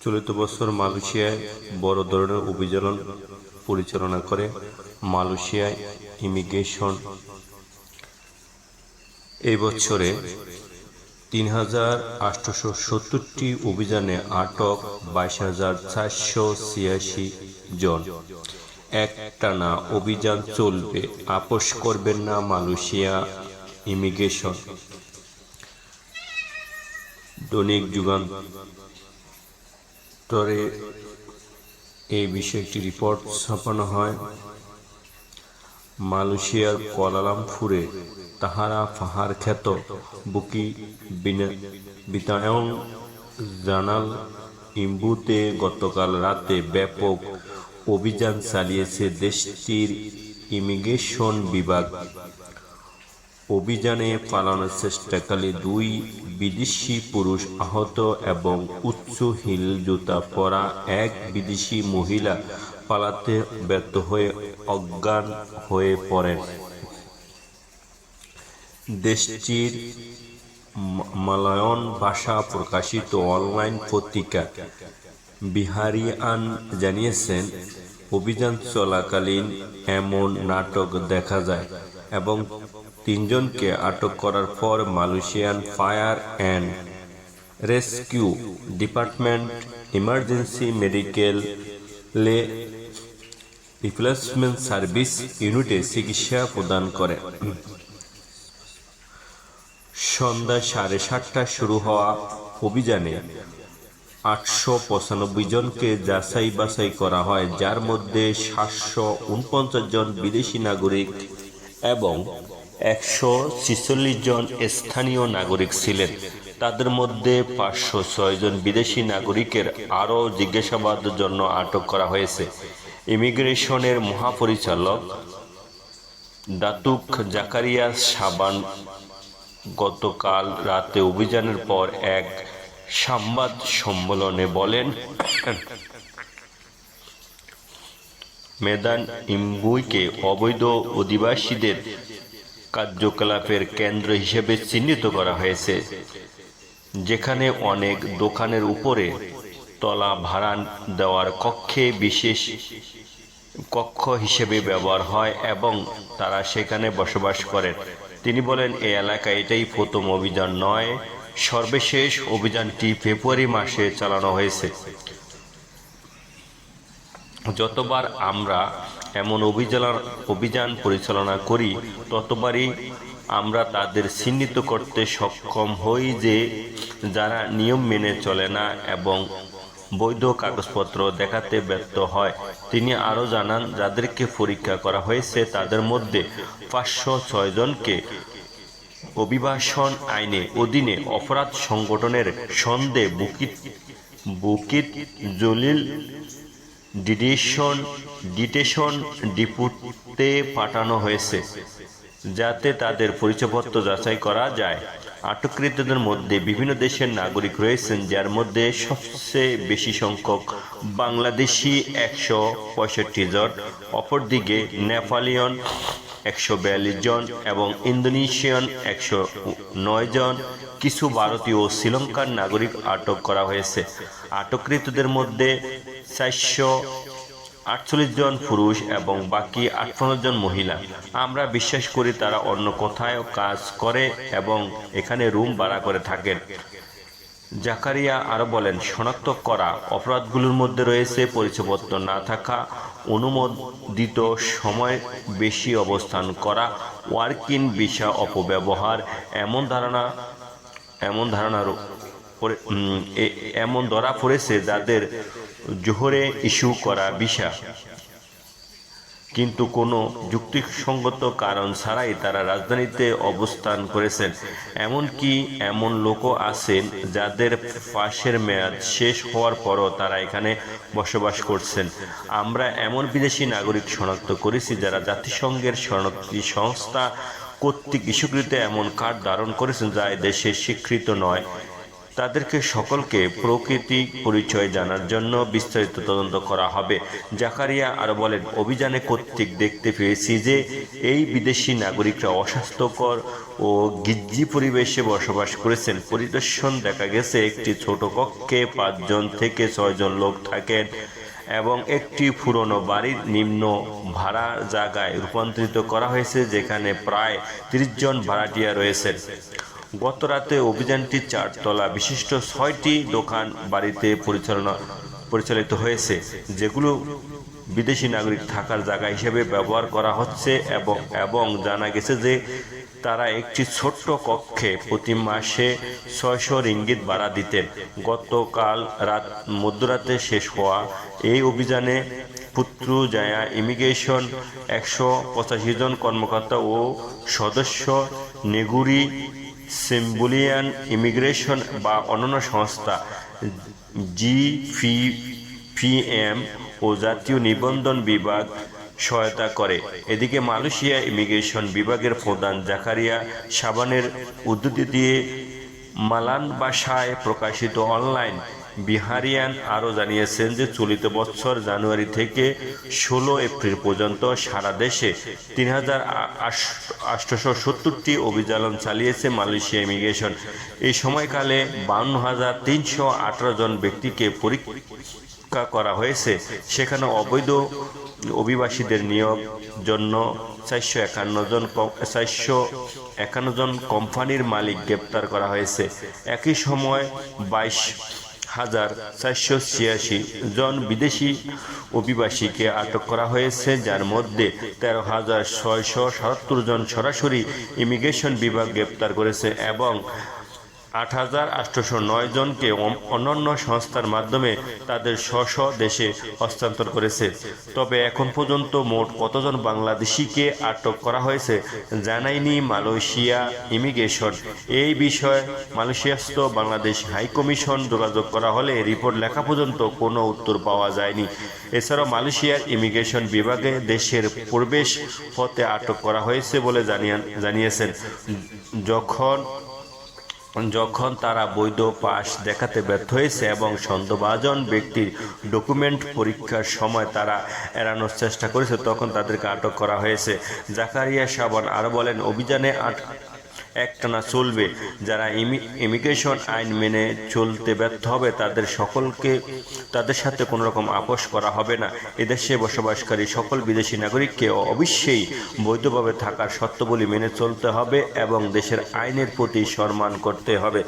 চলিত বছর মালয়েশিয়ায় বড় ধরনের অভিযান পরিচালনা করে মালয়েশিয়ায় ইমিগ্রেশন। এই বছরে ৩,৮৭০টি অভিযানে আটক ২২,৪৮৬ জন। একটানা অভিযান চলবে, আপোষ করবেন না মালয়েশিয়া ইমিগ্রেশন। দৈনিক যুগান্তরে এই বিষয়ে একটি রিপোর্ট ছাপানো হয়। মালয়েশিয়ার কুয়ালালামপুরে তাহারা পাহাড় খ্যাত বুকি বিতায়ং জানাল ইম্বুতে গতকাল রাতে ব্যাপক অভিযান চালিয়েছে দেশটির ইমিগ্রেশন বিভাগ। অভিযানে পালানোর চেষ্টাকালে 2 বিদেশি পুরুষ আহত এবং উচ্চ হিল জুতা পরা এক বিদেশি মহিলা পালাতে ব্যর্থ হয়ে অজ্ঞান হয়ে পড়েন। দেশটির মালয়ান ভাষা প্রকাশিত অনলাইন পত্রিকা বিহারিয়ান জানিয়েছেন, অভিযান চলাকালীন এমন নাটক দেখা যায় এবং 3 জনকে আটক করার পর Malaysian fire and rescue department emergency medical replacement service ইউনিটে চিকিৎসা প্রদান করে। সন্ধ্যা 7:30টায় শুরু হওয়া অভিযানে 895 জনকে যাচাই বাছাই করা হয়, যার মধ্যে 749 জন বিদেশি নাগরিক এবং 146 জন স্থানীয় নাগরিক ছিলেন। তাদের মধ্যে 506 জন বিদেশি নাগরিকের আরও জিজ্ঞাসাবাদের জন্য আটক করা হয়েছে। ইমিগ্রেশনের মহাপরিচালক দাতুক জাকারিয়া সাবান গতকাল রাতে অভিযানের পর এক সংবাদ সম্মেলনে বলেন, মেদান ইম্বুইকে অবৈধ অধিবাসীদের কার্যকলাপের কেন্দ্র হিসেবে চিহ্নিত করা হয়েছে, যেখানে অনেক দোকানের উপরে তলা ভাড়া দেওয়ার কক্ষে বিশেষ কক্ষ হিসেবে ব্যবহার হয় এবং তারা সেখানে বসবাস করেন। তিনি বলেন, এই এলাকায় এটাই প্রথম অভিযান নয়, সর্বশেষ অভিযানটি ফেব্রুয়ারি মাসে চালানো হয়েছে। যতবার আমরা এমন অভিযান পরিচালনা করি, ততবারই আমরা তাদের চিহ্নিত করতে সক্ষম হই যে যারা নিয়ম মেনে চলে না এবং বৈধ কাগজপত্র দেখাতে ব্যর্থ হয়। তিনি আরও জানান, যাদেরকে পরীক্ষা করা হয়েছে তাদের মধ্যে 506 জনকে অভিবাসন আইনের অধীনে অপরাধ সংগঠনের সন্দেহে বুকিত জলিল ডিটেশন ডিপোতে পাঠানো হয়েছে, যাতে তাদের পরিচয়পত্র যাচাই করা যায়। আটককৃতদের মধ্যে বিভিন্ন দেশের নাগরিক রয়েছেন, যার মধ্যে সবচেয়ে বেশি সংখ্যক বাংলাদেশি 165 জন, অপরদিকে নেপালিয়ান 142 জন এবং ইন্দোনেশিয়ান 109 জন। কিছু ভারতীয় ও শ্রীলঙ্কার নাগরিক আটক করা হয়েছে। আটককৃতদের মধ্যে 448 জন পুরুষ এবং বাকি 58 জন মহিলা। আমরা বিশ্বাস করি তারা অন্য কোথাও কাজ করে এবং এখানে রুম ভাড়া করে থাকেন। জাকারিয়া আরও বলেন, শনাক্ত করা অপরাধগুলোর মধ্যে রয়েছে পরিচয়পত্র না থাকা, অনুমোদিত সময় বেশি অবস্থান করা, ওয়ার্কিং ভিসা অপব্যবহার, এমন ধরা পড়েছে যাদের জোহরে ইস্যু করা ভিসা কিন্তু কোনো যুক্তিসঙ্গত কারণ ছাড়াই তারা রাজধানীতে অবস্থান করেছেন। এমনকি এমন লোকও আছেন যাদের পাসের মেয়াদ শেষ হওয়ার পরও তারা এখানে বসবাস করছেন। আমরা এমন বিদেশি নাগরিক শনাক্ত করেছি যারা জাতিসংঘের শরণার্থী সংস্থা কর্তৃক ইস্যুকৃত এমন কার্ড ধারণ করেছেন যা দেশে স্বীকৃত নয়। তাদেরকে সকলকে প্রকৃতিক পরিচয় জানার জন্য বিস্তারিত তদন্ত করা হবে। জাকারিয়া আরো বলেন, অভিযানে কর্তৃক দেখতে পেয়েছি যে এই বিদেশি নাগরিকরা অস্বাস্থ্যকর ও গিজ্জি পরিবেশে বসবাস করেছেন। পরিদর্শন দেখা গেছে একটি ছোট কক্ষে 5 জন থেকে 6 জন লোক থাকেন এবং একটি পুরনো বাড়ির নিম্ন ভাড়ার জায়গায় রূপান্তরিত করা হয়েছে, যেখানে প্রায় 30 জন ভাড়াটিয়া রয়েছেন। গত রাতে অভিযানটি 4 তলা বিশিষ্ট 6টি দোকান বাড়িতে পরিচালিত হয়েছে, যেগুলো বিদেশি নাগরিক থাকার জায়গা হিসেবে ব্যবহার করা হচ্ছে এবং জানা গেছে যে তারা একটি ছোট্ট কক্ষে প্রতি মাসে 600 রিঙ্গিত ভাড়া দিতেন। গতকাল মধ্যরাতে শেষ হওয়া এই অভিযানে পুত্রুজায়া ইমিগ্রেশন 185 জন কর্মকর্তা ও সদস্য, নেগুরি সিম্বুলিয়ান ইমিগ্রেশন বা অন্যান্য সংস্থা, জিপিএম ও জাতীয় নিবন্ধন বিভাগ সহায়তা করে। এদিকে মালয়েশিয়া ইমিগ্রেশন বিভাগের প্রধান জাকারিয়া সাবানের উদ্ধৃতি দিয়ে মালান ভাষায় প্রকাশিত অনলাইন বিহারিয়ান আরও জানিয়েছেন যে চলিত বছর জানুয়ারি থেকে 16 এপ্রিল পর্যন্ত সারা দেশে 3870টি অভিযান চালিয়েছে মালয়েশিয়া ইমিগ্রেশন। এই সময়কালে 52,318 জন ব্যক্তিকে পরীক্ষা করা হয়েছে। সেখানে অবৈধ অভিবাসীদের নিয়োগ জন্য 451 জন কোম্পানির মালিক গ্রেপ্তার করা হয়েছে। একই সময় 22,486 জন বিদেশি অভিবাসীকে আটক করা হয়েছে, যার মধ্যে 13,677 জন সরাসরি ইমিগ্রেশন বিভাগ গ্রেপ্তার করেছে এবং 8,809 জনকে অন্যান্য সংস্থার মাধ্যমে তাদের স্ব দেশে হস্তান্তর করেছে। তবে এখন পর্যন্ত মোট কতজন বাংলাদেশিকে আটক করা হয়েছে জানায়নি মালয়েশিয়া ইমিগ্রেশন। এই বিষয়ে মালয়েশিয়াস্থ বাংলাদেশ হাইকমিশন যোগাযোগ করা হলে রিপোর্ট লেখা পর্যন্ত কোনো উত্তর পাওয়া যায়নি। এছাড়াও মালয়েশিয়ার ইমিগ্রেশন বিভাগে দেশের প্রবেশ পথে আটক করা হয়েছে বলে জানিয়েছেন। যখন তারা বৈধ পাস দেখাতে ব্যর্থ হয়েছে এবং সন্দেহভাজন ব্যক্তির ডকুমেন্ট পরীক্ষার সময় তারা এড়ানোর চেষ্টা করেছে, তখন তাদেরকে আটক করা হয়েছে। জাকারিয়া সাবান আরও বলেন, অভিযানে একটানা চলবে। যারা ইমিগ্রেশন আইন মেনে চলতে ব্যর্থ হবে তাদের সাথে কোনো রকম আপোষ করা হবে না। এদেশে বসবাসকারী সকল বিদেশি নাগরিককে অবশ্যই বৈধভাবে থাকার শর্তাবলী মেনে চলতে হবে এবং দেশের আইনের প্রতি সম্মান করতে হবে।